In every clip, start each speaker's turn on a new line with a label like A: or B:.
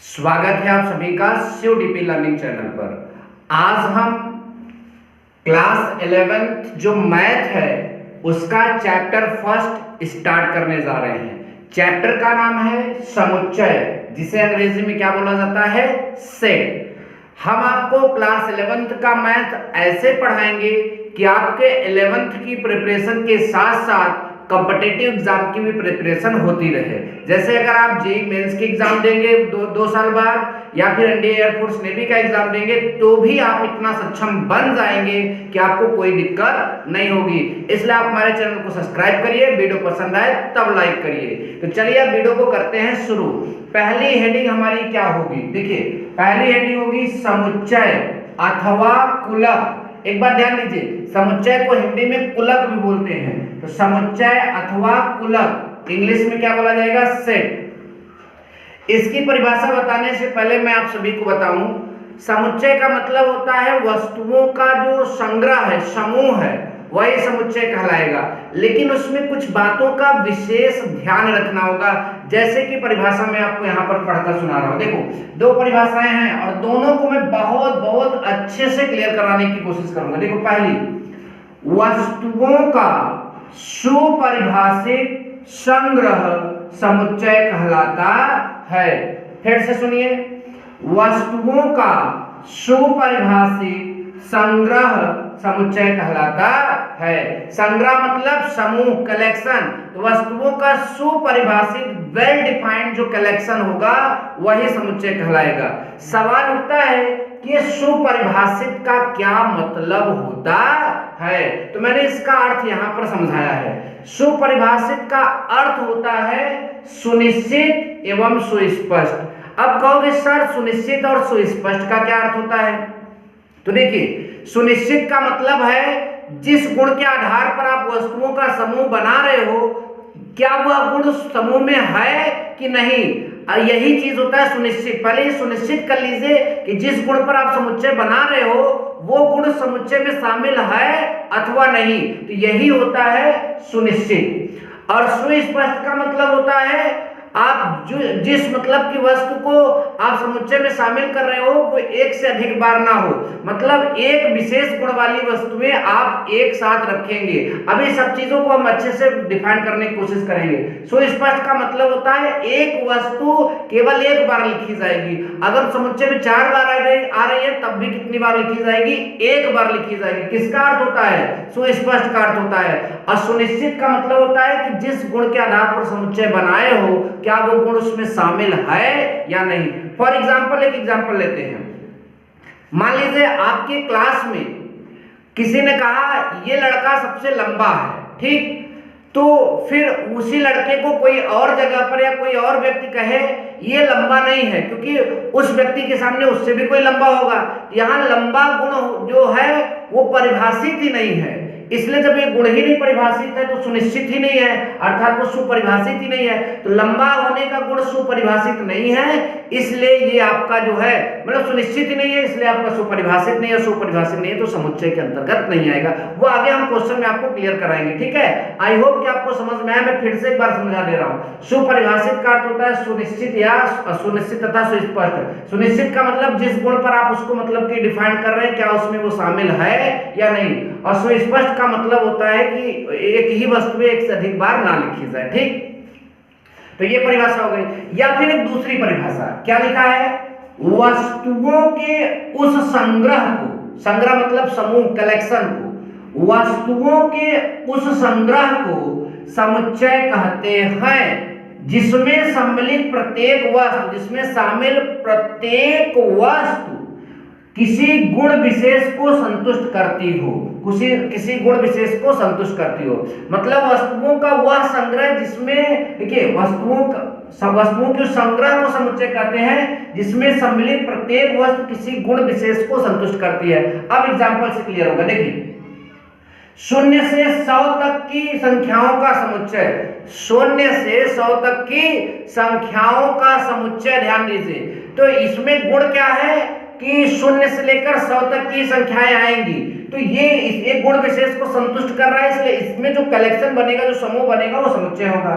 A: स्वागत है आप सभी का शिव डीपी लर्निंग चैनल पर। आज हम क्लास 11th जो मैथ है उसका चैप्टर फर्स्ट स्टार्ट करने जा रहे हैं। चैप्टर का नाम है समुच्चय, जिसे अंग्रेजी में क्या बोला जाता है, सेट। हम आपको क्लास 11th का मैथ ऐसे पढ़ाएंगे कि आपके 11th की प्रिपरेशन के साथ साथ कॉम्पिटिटिव एग्जाम की भी प्रिपरेशन होती रहे। जैसे अगर आप जेईई मेंस की एग्जाम देंगे दो साल बाद या फिर इंडियन एयरफोर्स नेवी का एग्जाम देंगे तो भी आप इतना सक्षम बन जाएंगे कि आपको कोई दिक्कत नहीं होगी। इसलिए आप हमारे चैनल को सब्सक्राइब करिए, वीडियो पसंद आए तब लाइक करिए। तो चलिए अब वीडियो को करते हैं शुरू। पहली हेडिंग हमारी क्या होगी, देखिए पहली हेडिंग होगी समुच्चय अथवा कुलक। एक बार ध्यान दीजिए, समुच्चय को हिंदी में कुलक भी बोलते हैं। तो समुच्चय अथवा कुलक इंग्लिश में क्या बोला जाएगा, सेट। इसकी परिभाषा बताने से पहले मैं आप सभी को बताऊं, समुच्चय का मतलब होता है वस्तुओं का जो संग्रह है, समूह है, वही समुच्चय कहलाएगा। लेकिन उसमें कुछ बातों का विशेष ध्यान रखना होगा, जैसे कि परिभाषा मैं आपको यहाँ पर पढ़कर सुना रहा हूँ। देखो दो परिभाषाएं हैं और दोनों को मैं बहुत अच्छे से क्लियर कराने की कोशिश करूंगा। देखो पहली, वस्तुओं का सुपरिभाषित संग्रह समुच्चय कहलाता है। फिर से सुनिए, वस्तुओं का सुपरिभाषित संग्रह समुच्चय कहलाता है। संग्रह मतलब समूह, कलेक्शन। तो वस्तुओं का सुपरिभाषित वेल डिफाइंड जो कलेक्शन होगा वही समुच्चय कहलाएगा। सवाल उठता है कि सुपरिभाषित का क्या मतलब होता है, तो मैंने इसका अर्थ यहां पर समझाया है। सुपरिभाषित का अर्थ होता है सुनिश्चित एवं सुस्पष्ट। अब कहोगे सर सुनिश्चित और सुस्पष्ट का क्या अर्थ होता है, तो देखिए सुनिश्चित का मतलब है जिस गुण के आधार पर आप वस्तुओं का समूह बना रहे हो, क्या वह गुण समूह में है कि नहीं, यही चीज होता है सुनिश्चित। पहले ये सुनिश्चित कर लीजिए कि जिस गुण पर आप समुच्चय बना रहे हो वो गुण समुच्चय में शामिल है अथवा नहीं, तो यही होता है सुनिश्चित। और सुस्पष्ट का मतलब होता है आप जिस मतलब की वस्तु को आप समुच्चय में शामिल कर रहे हो वो एक से अधिक बार ना हो, मतलब एक विशेष गुण वाली वस्तुएं आप एक साथ रखेंगे। अभी सब चीजों को हम अच्छे से डिफाइन करने की कोशिश करेंगे। सुस्पष्ट का मतलब होता है एक वस्तु केवल एक बार लिखी जाएगी। अगर समुच्चय में 4 बार आ रही है तब भी कितनी बार लिखी जाएगी, एक बार लिखी जाएगी। किसका अर्थ होता है, सुस्पष्ट का अर्थ होता है। और सुनिश्चित का मतलब होता है कि जिस गुण के आधार पर समुच्चय बनाए हो क्या वो गुण उसमें शामिल है या नहीं। फॉर एग्जाम्पल एक एग्जाम्पल लेते हैं। मान लीजिए आपके क्लास में किसी ने कहा ये लड़का सबसे लंबा है, ठीक, तो फिर उसी लड़के को कोई और जगह पर या कोई और व्यक्ति कहे ये लंबा नहीं है, क्योंकि उस व्यक्ति के सामने उससे भी कोई लंबा होगा। यहाँ लंबा गुण जो है वो परिभाषित ही नहीं है, इसलिए जब ये गुण ही नहीं परिभाषित है तो सुनिश्चित ही नहीं है, अर्थात वो सुपरिभाषित ही नहीं है। तो लंबा होने का गुण सुपरिभाषित नहीं है, इसलिए ये आपका जो है मतलब सुनिश्चित ही नहीं है, इसलिए आपका सुपरिभाषित नहीं है। सुपरिभाषित नहीं है तो समुच्चय के अंतर्गत नहीं आएगा। वो आगे हम क्वेश्चन में आपको क्लियर कराएंगे, ठीक है। आई होप कि आपको समझ में आया। मैं फिर से एक बार समझा दे रहा हूँ। सुपरिभाषित का अर्थ होता है सुनिश्चित या सुनिश्चित तथा सुस्पष्ट। सुनिश्चित का मतलब जिस गुण पर आप उसको मतलब कि डिफाइन कर रहे हैं क्या उसमें वो शामिल है या नहीं। और सुस्पष्ट का मतलब होता है कि एक ही वस्तु एक से अधिक बार ना लिखी जाए, ठीक। तो ये परिभाषा हो गई। या फिर एक दूसरी परिभाषा क्या लिखा है, वस्तुओं के उस संग्रह को, संग्रह मतलब समूह, कलेक्शन को, वस्तुओं के उस संग्रह को समुच्चय कहते हैं जिसमें सम्मिलित प्रत्येक वस्तु, जिसमें शामिल प्रत्येक वस्तु किसी गुण विशेष को संतुष्ट करती हो, किसी गुण विशेष को संतुष्ट करती हो। मतलब वस्तुओं का वह संग्रह जिसमें, देखिए वस्तुओं के संग्रह को समुच्चय कहते हैं जिसमें सम्मिलित प्रत्येक वस्तु किसी गुण विशेष को संतुष्ट करती है। अब एग्जांपल से क्लियर होगा। देखिए 0 से 100 तक की संख्याओं का समुच्चय, 0 से 100 तक की संख्याओं का समुच्चय, ध्यान दीजिए। तो इसमें गुण क्या है कि 0 से लेकर 100 तक की संख्याएं आएंगी, तो ये इस एक गुण विशेष को संतुष्ट कर रहा है, इसलिए इसमें जो कलेक्शन बनेगा, जो समूह बनेगा वो समुच्चय होगा।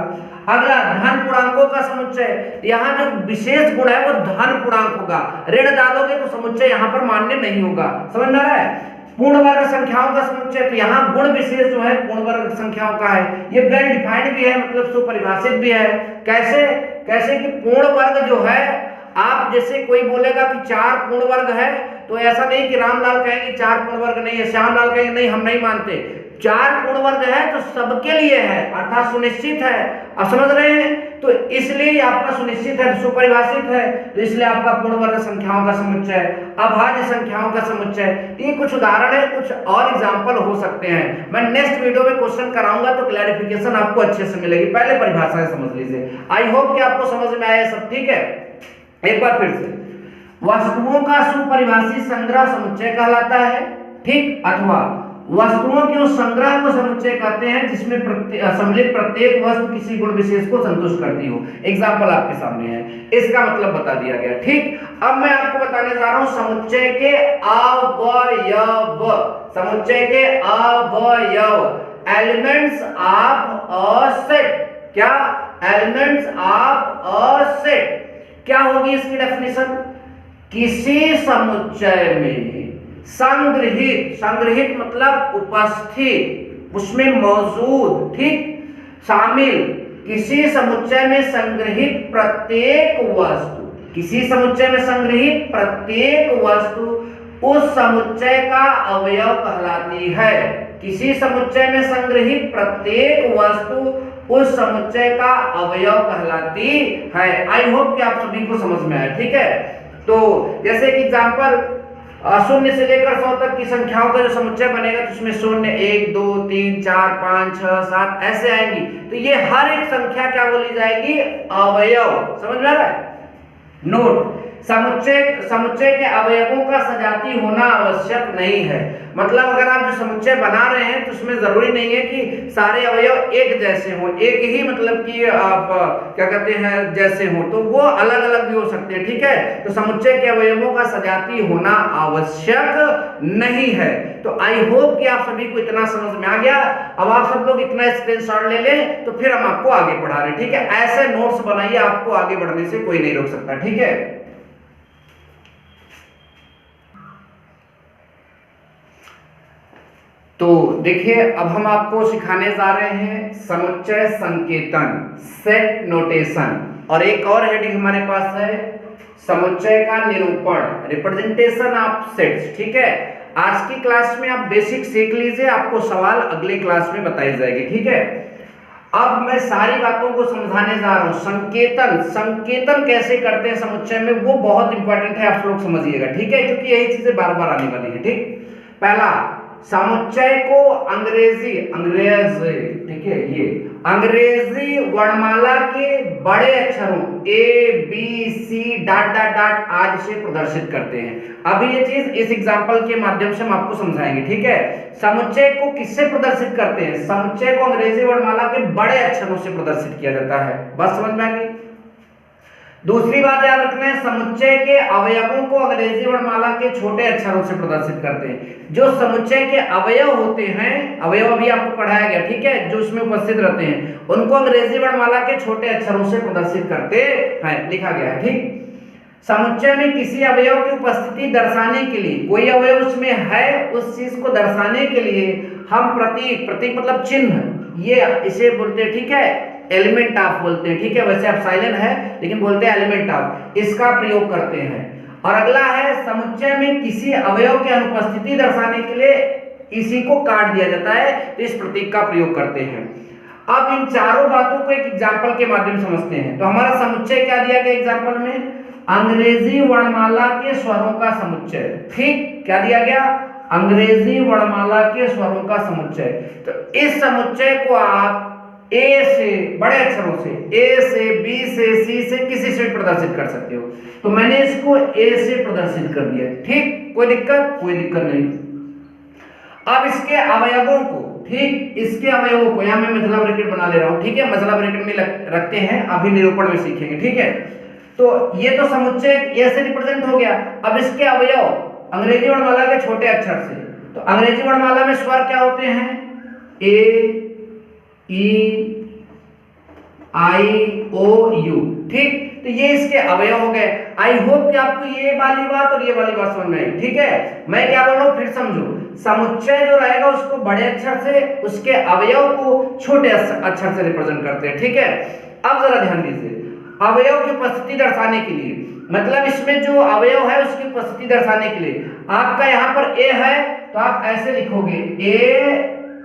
A: अगला धन पूर्णांकों का समुच्चय, यहाँ जो विशेष गुण है वो धन पूर्णांक होगा, ऋण डालोगे तो समुच्चय यहाँ पर मान्य नहीं होगा। समझ में आ रहा है? पूर्ण वर्ग संख्याओं का समुच्चय, तो यहाँ गुण विशेष जो है पूर्ण वर्ग संख्याओं का है, ये वेल डिफाइंड भी है, मतलब सुपरिभाषित भी है। कैसे? कैसे कि पूर्ण वर्ग जो है, आप जैसे कोई बोलेगा कि 4 पूर्ण वर्ग है, तो ऐसा नहीं कि रामलाल कहेंगे 4 पूर्ण वर्ग नहीं है, श्यामलाल कहेंगे नहीं हम नहीं मानते। 4 पूर्ण वर्ग है तो सबके लिए है, अर्थात सुनिश्चित है। आप समझ रहे हैं? तो इसलिए आपका सुनिश्चित है, सुपरिभाषित है, तो इसलिए आपका पूर्ण वर्ग संख्याओं का समुच्चय, अभाज्य संख्याओं का समुच्चय। ये कुछ उदाहरण है, कुछ और एग्जाम्पल हो सकते हैं। मैं नेक्स्ट वीडियो में क्वेश्चन कराऊंगा तो क्लैरिफिकेशन आपको अच्छे से मिलेगी, पहले परिभाषाएं समझ लीजिए। आई होप कि आपको समझ में आया सब। ठीक है, एक बार फिर से, वस्तुओं का सुपरिभाषित संग्रह समुच्चय कहलाता है, ठीक, अथवा वस्तुओं के उस संग्रह को समुच्चय कहते हैं जिसमें सम्मिलित प्रत्येक वस्तु किसी गुण विशेष को संतुष्ट करती हो। एग्जाम्पल आपके सामने है, इसका मतलब बता दिया गया। ठीक, अब मैं आपको बताने जा रहा हूं समुच्चय के अवयव, समुच्चय के अवयव, एलिमेंट्स ऑफ अ सेट। क्या? Elements of a set. क्या होगी इसकी डेफिनेशन? किसी समुच्चय में संग्रहित, संग्रहित मतलब उपस्थित, उसमें मौजूद, ठीक, शामिल, किसी समुच्चय में संग्रहित प्रत्येक वस्तु, किसी समुच्चय में संग्रहित प्रत्येक वस्तु उस समुच्चय का अवयव कहलाती है। किसी समुच्चय में संग्रहित प्रत्येक वस्तु उस समुच्चय का अवयव कहलाती है। आई होप कि आप सभी को समझ में आया। ठीक है, तो जैसे कि एग्जांपल, शून्य से लेकर 100 तक की संख्याओं का जो समुच्चय बनेगा तो उसमें 0, 1, 2, 3, 4, 5, 6, 7 ऐसे आएंगी, तो ये हर एक संख्या क्या बोली जाएगी? अवयव। समझ में आ रहा है? नोट, समुच्चय के अवयवों का सजाती होना आवश्यक नहीं है। मतलब अगर आप जो समुच्चय बना रहे हैं तो उसमें जरूरी नहीं है कि सारे अवयव एक जैसे हों, एक ही मतलब कि आप क्या कहते हैं जैसे हों, तो वो अलग अलग भी हो सकते हैं। ठीक है, तो समुच्चय के अवयवों का सजाती होना आवश्यक नहीं है। तो आई होप कि आप सभी को इतना समझ में आ गया। अब आप सब लोग इतना स्क्रीनशॉट ले लें तो फिर हम आपको आगे पढ़ा रहे हैं। ठीक है, ऐसे नोट्स बनाइए, आपको आगे बढ़ने से कोई नहीं रोक सकता। ठीक है, तो देखिए अब हम आपको सिखाने जा रहे हैं समुच्चय संकेतन, सेट नोटेशन, और एक और हेडिंग हमारे पास है समुच्चय का निरूपण, रिप्रेजेंटेशन ऑफ सेट्स। ठीक है, आज की क्लास में आप बेसिक सीख लीजिए, आपको सवाल अगले क्लास में बताई जाएगी। ठीक है, अब मैं सारी बातों को समझाने जा रहा हूं। संकेतन, संकेतन कैसे करते हैं समुच्चय में, वो बहुत इंपॉर्टेंट है, आप लोग समझिएगा। ठीक है, क्योंकि यही चीजें बार बार आने वाली है। ठीक, पहला, समुच्चय को अंग्रेजी, ठीक है, ये अंग्रेजी वर्णमाला के बड़े अक्षरों A B C dot dot dot आदि से प्रदर्शित करते हैं। अभी ये चीज इस एग्जांपल के माध्यम से हम आपको समझाएंगे। ठीक है, समुच्चय को किससे प्रदर्शित करते हैं? समुच्चय को अंग्रेजी वर्णमाला के बड़े अक्षरों से प्रदर्शित किया जाता है। बस समझ में आ गई। दूसरी बात याद रखना है, समुच्चय के अवयवों को अंग्रेजी वर्णमाला के छोटे अक्षरों से प्रदर्शित करते हैं। जो समुच्चय के अवयव होते हैं, अवयव अभी आपको पढ़ाया गया, ठीक है, जो उसमें उपस्थित रहते हैं, उनको अंग्रेजी वर्णमाला के छोटे अक्षरों से प्रदर्शित करते हैं, लिखा गया है। ठीक, समुच्चय में किसी अवयव की उपस्थिति दर्शाने के लिए, कोई अवयव उसमें है, उस चीज को दर्शाने के लिए हम प्रतीक, प्रतीक मतलब चिन्ह, ये इसे बोलते हैं, ठीक है, एलिमेंट ऑफ बोलते हैं। ठीक है, वैसे आप साइलेंट है लेकिन बोलते हैं एलिमेंट ऑफ, इसका प्रयोग करते हैं। और अगला है, समुच्चय में किसी अवयव की अनुपस्थिति दर्शाने के लिए इसी को काट दिया जाता है, तो इस प्रतीक का प्रयोग करते हैं। अब इन चारों बातों को एक एग्जाम्पल के माध्यम से समझते हैं। तो हमारा समुच्चय क्या दिया गया एग्जाम्पल में? अंग्रेजी वर्णमाला के स्वरों का समुच्चय। ठीक, क्या दिया गया? अंग्रेजी वर्णमाला के स्वरों का समुच्चय। तो इस समुच्चय को आप ए से, बड़े अक्षरों से, ए से, बी से, सी से, किसी से प्रदर्शित कर सकते हो। तो मैंने इसको ए से प्रदर्शित कर दिया। ठीक, कोई दिक्कत? कोई दिक्कत नहीं। अब इसके अवयवों को, ठीक, इसके अवयवों को यहां मैं मझला ब्रैकेट बना ले रहा हूं। ठीक है, मझला ब्रैकेट में रखते हैं, अभी निरूपण में सीखेंगे। ठीक है, तो ये तो समुच्चय ए से रिप्रेजेंट हो गया। अब इसके अवयव अंग्रेजी वर्णमाला के छोटे अक्षर से, तो अंग्रेजी वर्णमाला में स्वर क्या होते हैं? ए, ई, आई, ओ, यू। ठीक, तो ये इसके अवयव हो गए। आई होप कि आपको ये वाली बात और ये वाली बात समझ में आई। ठीक है, मैं क्या बोल रहा हूं फिर समझो। समुच्चय जो रहेगा उसको बड़े अक्षर से, उसके अवयव को छोटे अक्षर से रिप्रेजेंट करते हैं। ठीक है, अब जरा ध्यान दीजिए, अवयव की उपस्थिति दर्शाने के लिए, मतलब इसमें जो अवयव है उसकी उपस्थिति दर्शाने के लिए आपका यहाँ पर ए है तो आप ऐसे लिखोगे A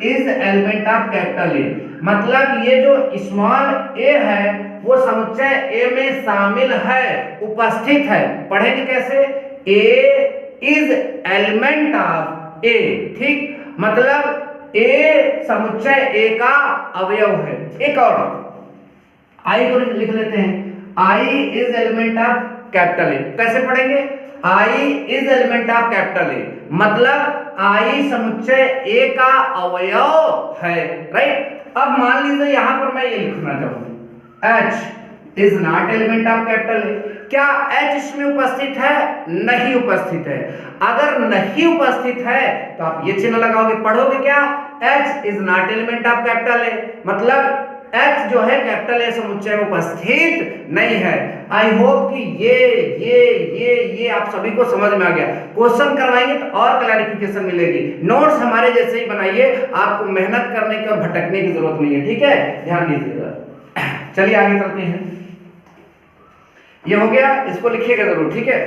A: is element of capital A, मतलब ये जो स्मॉल ए है वो समुच्चय ए में शामिल है, उपस्थित है। पढ़ेंगे कैसे? ए इज एलिमेंट ऑफ ए। ठीक, मतलब ए समुच्चय ए का अवयव है। एक और आई को लिख लेते हैं, I is element of capital A. कैसे पढ़ेंगे? I is element of capital A, मतलब आई समुच्चय ए का अवयव है। राइट, अब मान लीजिए यहां पर मैं ये लिखना चाहूंगा H is not element of capital ए। क्या H इसमें उपस्थित है? नहीं उपस्थित है। अगर नहीं उपस्थित है तो आप ये चिन्ह लगाओगे, पढ़ोगे क्या? H is not element of capital A, मतलब H जो है कैपिटल ए समुच्चय में उपस्थित नहीं है। आई होप कि ये आप सभी को समझ में आ गया। क्वेश्चन करवाएंगे तो और क्लैरिफिकेशन मिलेगी। नोट्स हमारे जैसे ही बनाइए, आपको मेहनत करने की और भटकने की जरूरत नहीं है। ठीक है, ध्यान दीजिएगा। चलिए आगे चलते हैं। ये हो गया, इसको लिखिएगा जरूर। ठीक है,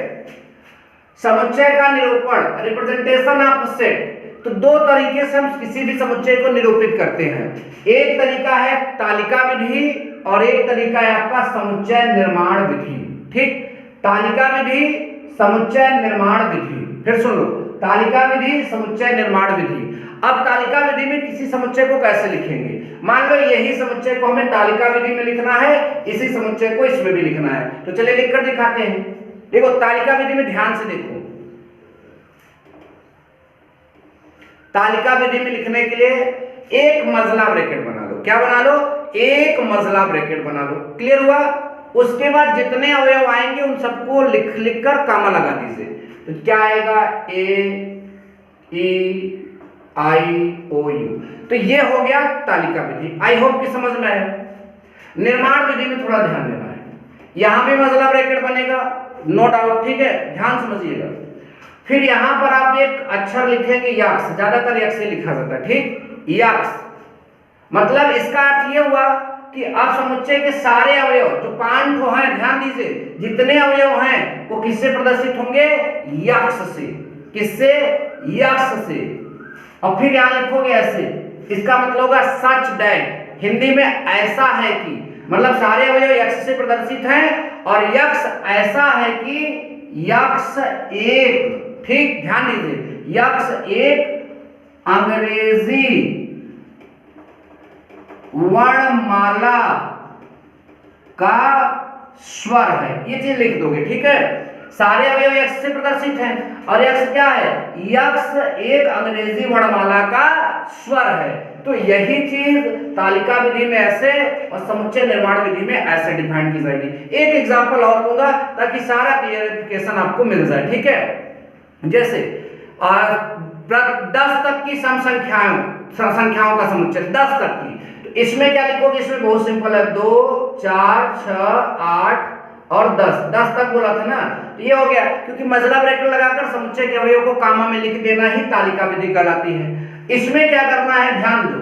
A: समुच्चय का निरूपण, रिप्रेजेंटेशन ऑफ सेट। तो दो तरीके से हम किसी भी समुच्चय को निरूपित करते हैं। एक तरीका है तालिका विधि और एक तरीका है आपका समुच्चय निर्माण विधि। ठीक, तालिका विधि, समुच्चय निर्माण विधि। फिर सुन लो, तालिका विधि, समुच्चय निर्माण विधि। अब तालिका विधि में किसी समुच्चय को कैसे लिखेंगे? मान लो यही समुच्चय को हमें तालिका विधि में लिखना है, इसी समुच्चय को इसमें भी लिखना है, तो चलिए लिखकर दिखाते हैं। देखो तालिका विधि में ध्यान से देखो, तालिका विधि में लिखने के लिए एक मंजिला ब्रैकेट बना लो। क्या बना लो? एक मंजिला ब्रैकेट बना लो। क्लियर हुआ? उसके बाद जितने अवयव आएंगे उन सबको लिख कर कामा लगा दीजिए। तो क्या आएगा? ए, ई, आई, ओ, यू। तो ये हो गया तालिका विधि। आई होप कि समझ में आया। निर्माण विधि में थोड़ा ध्यान देना है, यहां भी मंजिला ब्रैकेट बनेगा, नो डाउट। ठीक है, ध्यान समझिएगा। फिर यहां पर आप एक अक्षर लिखेंगे यक्ष, ज्यादातर यक्ष से लिखा जाता है। ठीक, यक्ष, मतलब इसका अर्थ यह हुआ कि अब समुच्चय के सारे अवयव जो 5 ठो हैं, ध्यान दीजिए, जितने अवयव हैं वो किससे प्रदर्शित होंगे? यक्ष से। किससे? यक्ष से। और फिर यहां लिखोगे ऐसे, इसका मतलब होगा सच दैट, हिंदी में ऐसा है कि, मतलब सारे अवयव यक्ष से प्रदर्शित हैं और यक्ष ऐसा है कि यक्ष एक। ठीक, ध्यान दीजिए, यक्ष एक अंग्रेजी वर्णमाला का स्वर है। ये चीज लिख दोगे। ठीक है, सारे अवयव यक्ष से प्रदर्शित हैं और यक्ष क्या है? यक्ष एक अंग्रेजी वर्णमाला का स्वर है। तो यही चीज तालिका विधि में ऐसे और समुच्चय निर्माण विधि में ऐसे डिफाइन की जाएगी। एक एग्जांपल और दूंगा ताकि सारा क्लियरिफिकेशन आपको मिल जाए। ठीक है, जैसे 10 तक की सम संख्याओं का समुच्चय, 10 तक की, तो इसमें क्या लिखोगे? इसमें बहुत सिंपल है, 2, 4, 6, 8 और 10 तक बोला था ना। तो ये हो गया, क्योंकि मंजिला ब्रैकेट लगाकर समुच्चय के अवयव को कामा में लिख देना ही तालिका विधि कहलाती है। इसमें क्या करना है? ध्यान दो,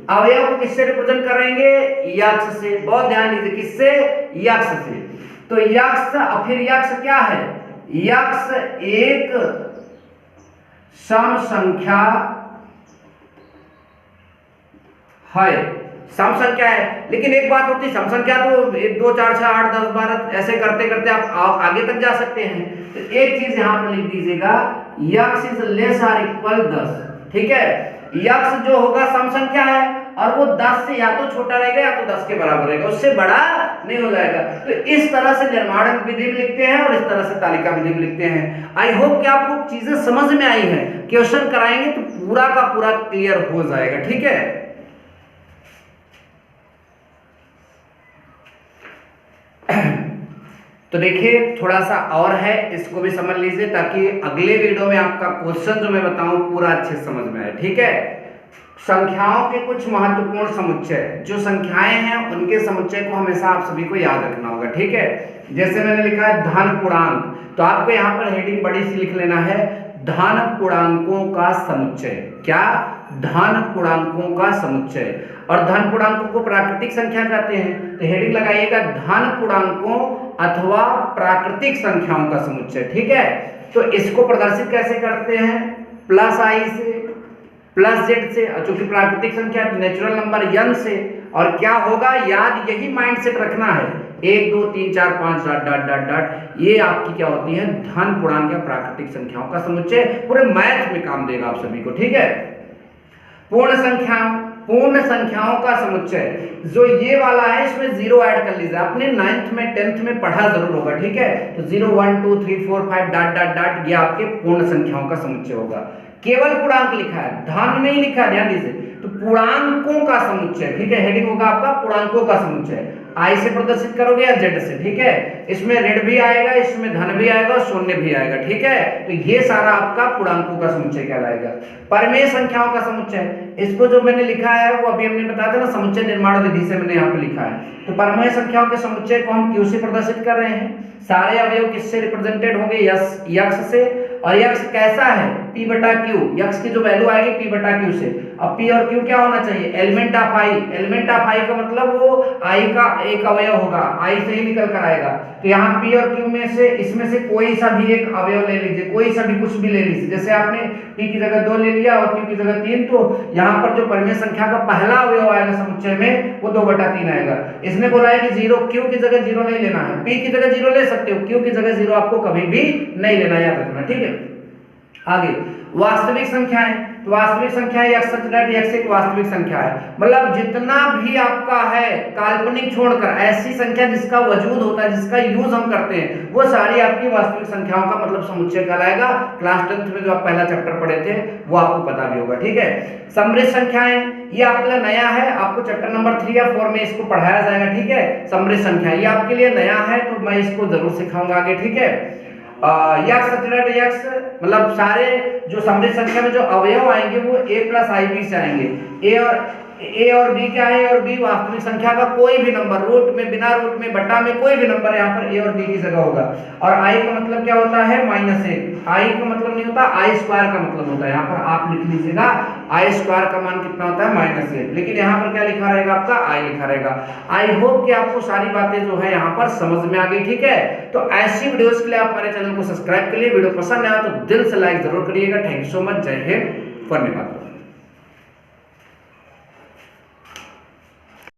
A: अवयव को किससे रिप्रेजेंट करेंगे? यक्ष से। बहुत ध्यान दीजिए, किससे? यक्ष से। तो यक्ष, और फिर यक्ष क्या है? यक्ष एक सम संख्या है, सम संख्या है। लेकिन एक बात होती है, सम संख्या तो 1, 2, 4, 6, 8, 10, 12 ऐसे करते करते आप आगे तक जा सकते हैं। तो एक चीज यहां पर लिख दीजिएगा, यक्ष इज लेस और इक्वल 10। ठीक है, यक्ष जो होगा सम संख्या है और वो 10 से या तो छोटा रहेगा या तो 10 के बराबर रहेगा, उससे बड़ा नहीं हो जाएगा। तो इस तरह से निर्माण विधि में लिखते हैं और इस तरह से तालिका विधि में लिखते हैं। आई होप कि आपको चीजें समझ में आई हैं। क्वेश्चन कराएंगे तो पूरा का पूरा क्लियर हो जाएगा। ठीक है, तो देखिए थोड़ा सा और है, इसको भी समझ लीजिए ताकि अगले वीडियो में आपका क्वेश्चन जो मैं बताऊं पूरा अच्छे से समझ में आए। ठीक है, संख्याओं के कुछ महत्वपूर्ण समुच्चय, जो संख्याएं हैं उनके समुच्चय को हमेशा आप सभी को याद रखना होगा। ठीक है, जैसे मैंने लिखा है धन पूर्णांक, तो आपको यहाँ पर हेडिंग बड़ी सी लिख लेना है, धन पूर्णांकों का समुच्चय। क्या? धन पूर्णांकों का समुच्चय। और धन पूर्णांकों को प्राकृतिक संख्या कहते हैं, तो हेडिंग लगाइएगा धन पूर्णांकों अथवा प्राकृतिक संख्याओं का समुच्चय। ठीक है, तो इसको प्रदर्शित कैसे करते हैं? प्लस आई से, प्लस जेड से, चूंकि प्राकृतिक संख्या नेचुरल नंबर n से। और क्या होगा, याद यही माइंडसेट रखना है, 1 2 3 4 5 डॉट डॉट डॉट डॉट, ये आपकी क्या होती है? धन पूर्णांक या प्राकृतिक संख्याओं का समुच्चय। पूरे मैथ में काम देगा आप सभी को। ठीक है, पूर्ण संख्या, पूर्ण संख्याओं का समुच्चय, जो ये वाला है इसमें जीरो ऐड कर लीजिए, आपने 9th में 10th में पढ़ा जरूर होगा। ठीक है, तो 0 1 2 3 4 5 डॉट डॉट डॉट, ये आपके पूर्ण संख्याओं का समुच्चय होगा। केवल पूर्णांक लिखा है, धन नहीं लिखा है, ध्यान दीजिए, तो पूर्णांकों का समुच्चय। ठीक है, हेडिंग होगा आपका पूर्णांकों का समुच्चय, आई से प्रदर्शित करोगे या जेड से। ठीक है, इसमें ऋण भी आएगा, इसमें धन भी आएगा और शून्य भी आएगा। ठीक है, तो ये सारा आपका पूर्णांकों का समुच्चय कहलाएगा। परमेय संख्याओं का समुच्चय, इसको जो मैंने लिखा है वो अभी हमने बताया था ना, समुच्चय निर्माण विधि से मैंने यहाँ पे लिखा है। तो परमेय संख्याओं के समुच्चय को हम क्यू से प्रदर्शित कर रहे हैं। सारे अवयव किससे रिप्रेजेंटेड होंगे? यक्स से। और यक्स कैसा है? p बटा क्यू, यक्स की जो वैल्यू आएगी p बटा क्यू से। अब p और q क्या होना चाहिए? Element of i। Element of i का मतलब वो i का एक अवयव होगा, i से ही निकल कर आएगा। तो यहाँ p और q में से, इसमें से कोई सा भी एक अवयव ले लीजिए, कोई सा भी कुछ भी ले लीजिए। जैसे आपने p की जगह 2 ले लिया और q की जगह 3, तो यहाँ पर जो परमेय संख्या का पहला अवयव आएगा समुच्चय में वो 2 बटा 3 आएगा। इसने बोला है कि 0, q की जगह 0 नहीं लेना है, p की जगह 0 ले सकते हो, q की जगह 0 आपको कभी भी नहीं लेना, याद रखना। ठीक है, आगे वास्तविक संख्याएं, तो वास्तविक संख्याएं x एक वास्तविक संख्या है, मतलब जितना भी आपका है काल्पनिक छोड़कर ऐसी संख्या जिसका वजूद होता है, जिसका यूज हम करते हैं, वो सारी आपकी वास्तविक संख्याओं का मतलब समुच्चय कहलाएगा। क्लास 10th में जो आप पहला चैप्टर पढ़े थे वो आपको पता भी होगा। ठीक है, समृद्ध संख्याएं, ये आपके लिए नया है, आपको चैप्टर नंबर 3 या 4 में इसको पढ़ाया जाएगा। ठीक है, समृद्ध संख्या ये आपके लिए नया है, तो मैं इसको जरूर सिखाऊंगा आगे। ठीक है, यक्स मतलब सारे जो समृद्ध संख्या में जो अवयव आएंगे वो a प्लस आई बी से आएंगे। ए और बी क्या है? और बी वास्तविक संख्या का कोई भी नंबर, रूट में, बिना रूट में, बटा में, कोई भी नंबर यहाँ पर ए और बी की जगह होगा। और आई का मतलब क्या होता है? -1। आई का मतलब नहीं होता, आई स्क्वायर का मतलब होता है। यहाँ पर आप लिख लीजिएगा आई स्क्वायर का मान कितना होता है? -1। लेकिन यहाँ पर क्या लिखा रहेगा आपका? आई लिखा रहेगा। आई होप कि आपको सारी बातें जो है यहाँ पर समझ में आ गई। ठीक है, तो ऐसी वीडियोस के लिए आप हमारे चैनल को सब्सक्राइब करिए। वीडियो पसंद आया तो दिल से लाइक जरूर करिएगा। Thank you so much. जय हिंद, धन्यवाद।